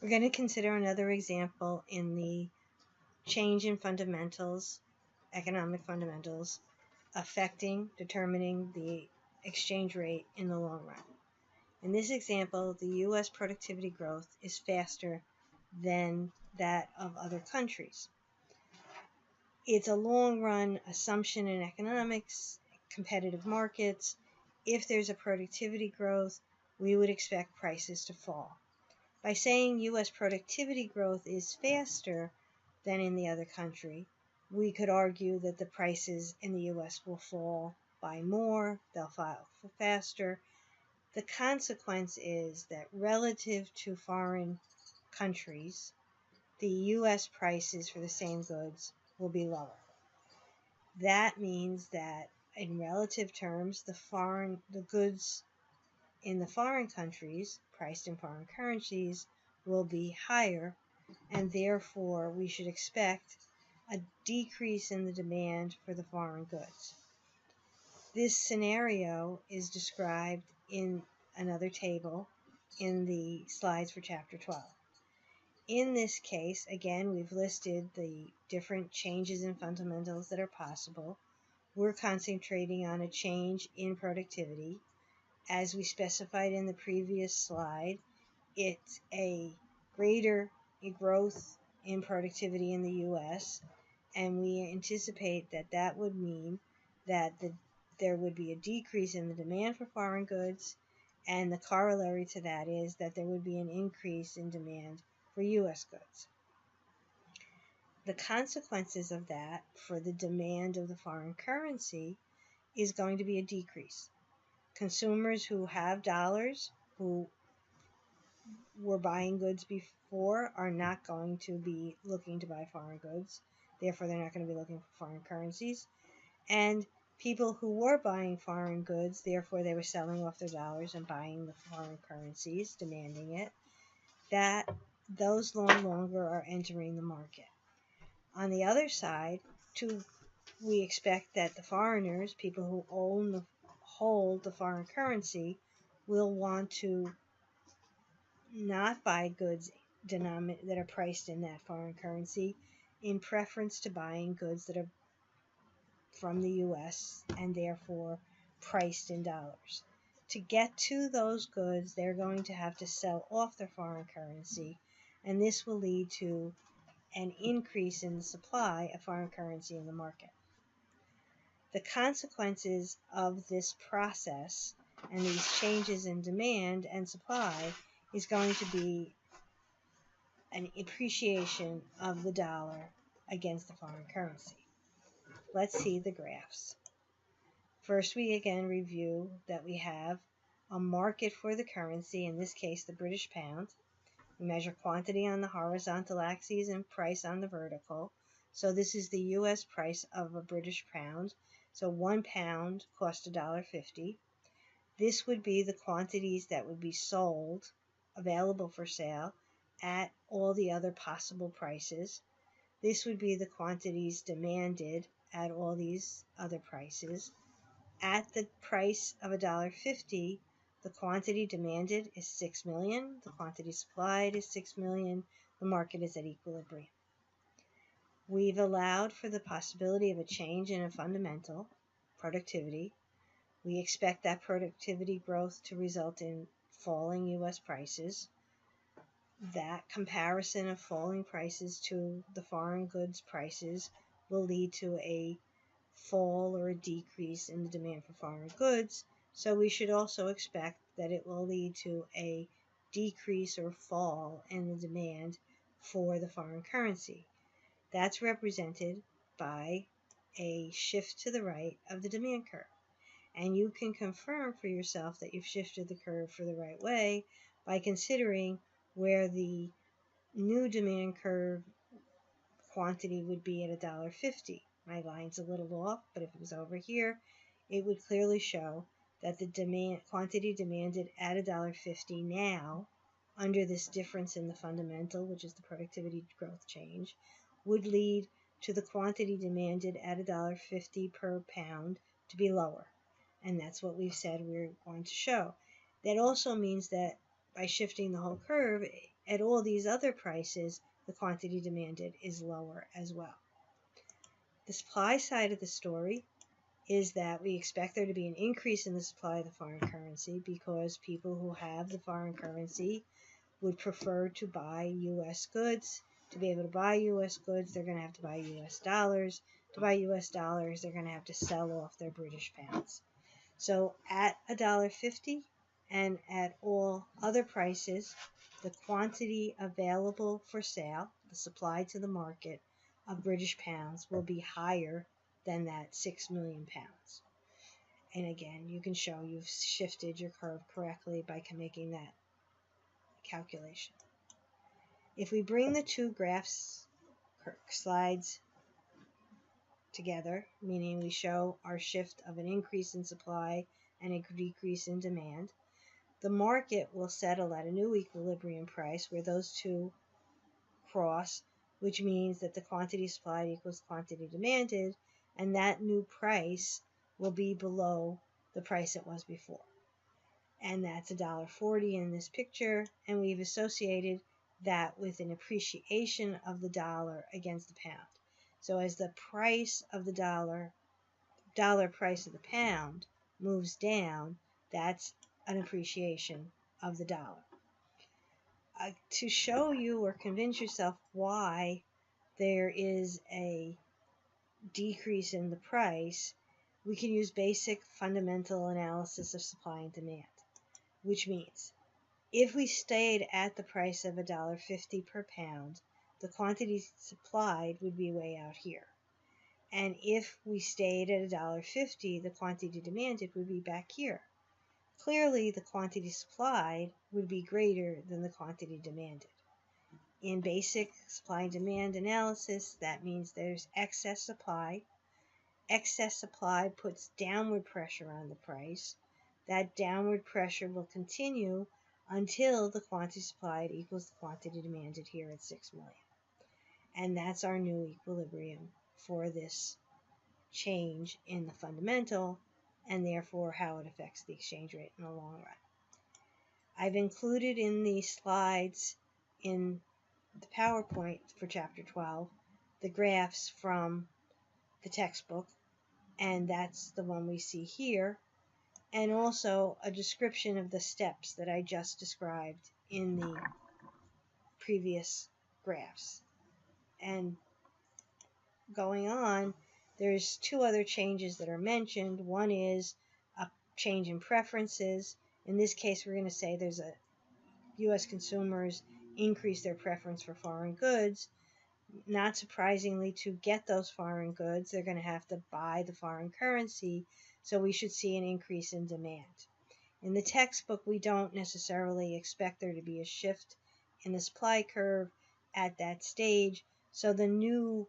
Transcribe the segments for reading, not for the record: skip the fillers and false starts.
We're going to consider another example in the change in fundamentals, economic fundamentals, determining the exchange rate in the long run. In this example, the U.S. productivity growth is faster than that of other countries. It's a long-run assumption in economics, competitive markets. If there's a productivity growth, we would expect prices to fall. By saying U.S. productivity growth is faster than in the other country, we could argue that the prices in the U.S. will fall by more, they'll fall faster. The consequence is that relative to foreign countries, the U.S. prices for the same goods will be lower. That means that in relative terms, the goods in the foreign countries, priced in foreign currencies, will be higher, and therefore we should expect a decrease in the demand for the foreign goods. This scenario is described in another table in the slides for Chapter 12. In this case, again, we've listed the different changes in fundamentals that are possible. We're concentrating on a change in productivity. As we specified in the previous slide, it's a greater growth in productivity in the U.S., and we anticipate that that would mean that there would be a decrease in the demand for foreign goods, and the corollary to that is that there would be an increase in demand for U.S. goods. The consequences of that for the demand of the foreign currency is going to be a decrease. Consumers who have dollars, who were buying goods before, are not going to be looking to buy foreign goods. Therefore, they're not going to be looking for foreign currencies. And people who were buying foreign goods, therefore they were selling off their dollars and buying the foreign currencies, demanding it, that those no longer are entering the market. On the other side, we expect that the foreigners, people who hold the foreign currency, will want to not buy goods that are priced in that foreign currency in preference to buying goods that are from the U.S. and therefore priced in dollars. To get to those goods, they're going to have to sell off their foreign currency, and this will lead to an increase in the supply of foreign currency in the market. The consequences of this process and these changes in demand and supply is going to be an appreciation of the dollar against the foreign currency. Let's see the graphs. First, we again review that we have a market for the currency, in this case the British pound. We measure quantity on the horizontal axis and price on the vertical. So this is the U.S. price of a British pound. So 1 pound cost $1.50. This would be the quantities that would be sold, available for sale, at all the other possible prices. This would be the quantities demanded at all these other prices. At the price of $1.50, the quantity demanded is 6 million, the quantity supplied is 6 million, the market is at equilibrium. We've allowed for the possibility of a change in a fundamental, productivity. We expect that productivity growth to result in falling U.S. prices. That comparison of falling prices to the foreign goods prices will lead to a fall or a decrease in the demand for foreign goods, so we should also expect that it will lead to a decrease or fall in the demand for the foreign currency. That's represented by a shift to the right of the demand curve. And you can confirm for yourself that you've shifted the curve for the right way by considering where the new demand curve quantity would be at $1.50. My line's a little off, but if it was over here, it would clearly show that the quantity demanded at $1.50 now, under this difference in the fundamental, which is the productivity growth change, would lead to the quantity demanded at $1.50 per pound to be lower. And that's what we've said we're going to show. That also means that by shifting the whole curve, at all these other prices, the quantity demanded is lower as well. The supply side of the story is that we expect there to be an increase in the supply of the foreign currency because people who have the foreign currency would prefer to buy U.S. goods. To be able to buy U.S. goods, they're going to have to buy U.S. dollars. To buy U.S. dollars, they're going to have to sell off their British pounds. So at $1.50 and at all other prices, the quantity available for sale, the supply to the market of British pounds, will be higher than that 6 million pounds. And again, you can show you've shifted your curve correctly by making that calculation. If we bring the two graphs slides together, meaning we show our shift of an increase in supply and a decrease in demand, the market will settle at a new equilibrium price where those two cross, which means that the quantity supplied equals quantity demanded, and that new price will be below the price it was before. And that's $1.40 in this picture, and we've associated that with an appreciation of the dollar against the pound. So as the price of the dollar price of the pound moves down, that's an appreciation of the dollar. To show you or convince yourself why there is a decrease in the price, we can use basic fundamental analysis of supply and demand, which means if we stayed at the price of $1.50 per pound, the quantity supplied would be way out here. And if we stayed at $1.50, the quantity demanded would be back here. Clearly, the quantity supplied would be greater than the quantity demanded. In basic supply and demand analysis, that means there's excess supply. Excess supply puts downward pressure on the price. That downward pressure will continue until the quantity supplied equals the quantity demanded here at 6 million. And that's our new equilibrium for this change in the fundamental, and therefore how it affects the exchange rate in the long run. I've included in the slides in the PowerPoint for Chapter 12 the graphs from the textbook, and that's the one we see here, and also a description of the steps that I just described in the previous graphs. And going on, there's two other changes that are mentioned. One is a change in preferences. In this case, we're going to say there's a U.S. consumers increase their preference for foreign goods. Not surprisingly, to get those foreign goods, they're going to have to buy the foreign currency, so we should see an increase in demand. In the textbook, we don't necessarily expect there to be a shift in the supply curve at that stage, so the new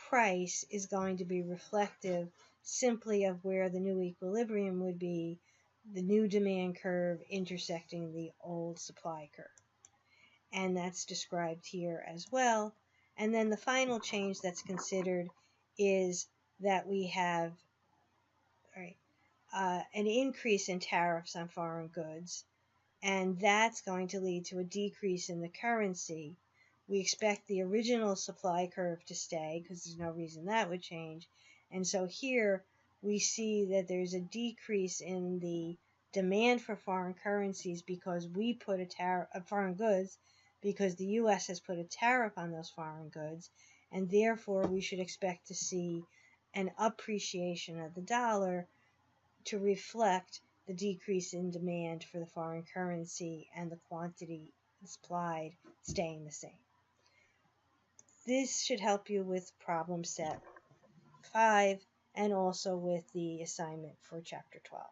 price is going to be reflective simply of where the new equilibrium would be, the new demand curve intersecting the old supply curve. And that's described here as well. And then the final change that's considered is that we have an increase in tariffs on foreign goods, and that's going to lead to a decrease in the currency. We expect the original supply curve to stay because there's no reason that would change. And so here we see that there's a decrease in the demand for foreign currencies because we put a tariff on foreign goods, because the U.S. has put a tariff on those foreign goods, and therefore we should expect to see an appreciation of the dollar to reflect the decrease in demand for the foreign currency and the quantity supplied staying the same. This should help you with problem set 5 and also with the assignment for Chapter 12.